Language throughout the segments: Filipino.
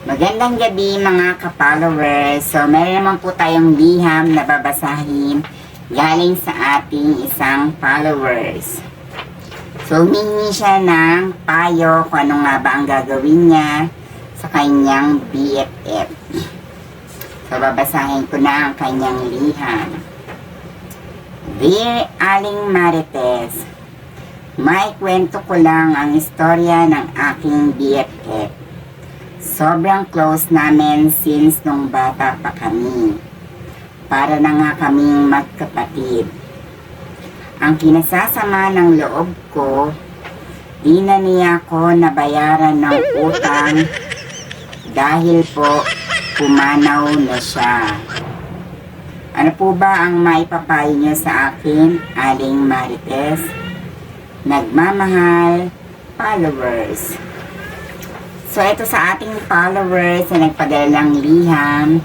Magandang gabi mga ka-followers. So, meron naman po tayong liham na babasahin galing sa ating isang followers. So, humingi siya ng payo kung ano nga ba ang gagawin niya sa kanyang BFF. So, babasahin ko na ang kanyang liham. Dear Aling Marites, may kwento ko lang ang istorya ng aking BFF. Sobrang close namin since nung bata pa kami. Para na nga kaming magkapatid. Ang kinasasama ng loob ko, di na niya ako nabayaran ng utang dahil po pumanaw na siya. Ano po ba ang maipapayo niyo sa akin, Aling Marites? Nagmamahal, followers. So, ito sa ating followers na nagpadalang liham.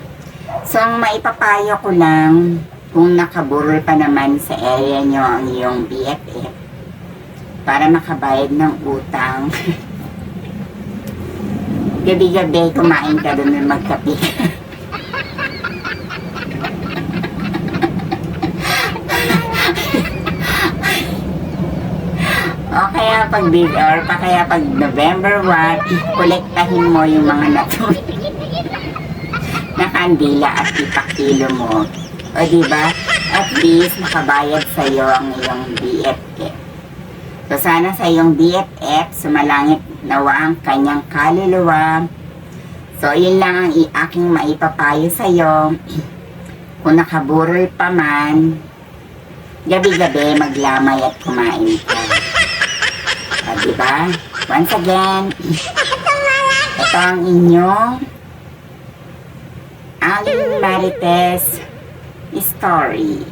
So, ang maipapayo ko lang, kung nakaburol pa naman sa area nyo ang iyong BFF, para makabayad ng utang. Gabi-gabi, kumain ka doon ng magkape. O kaya pag kaya pag November 1, kolektahin mo yung mga natuloy na kandila at ipakilo mo. O diba? At least makabayad sa'yo ang iyong BFF. So sana sa iyong BFF, sumalangit nawa ang kanyang kaluluwa. So yun lang ang aking maipapayo sa'yo. Kung nakaburol pa man, gabi-gabi maglamay at kumain ka. Diba? Once again, ito ang inyong Aling Marites story.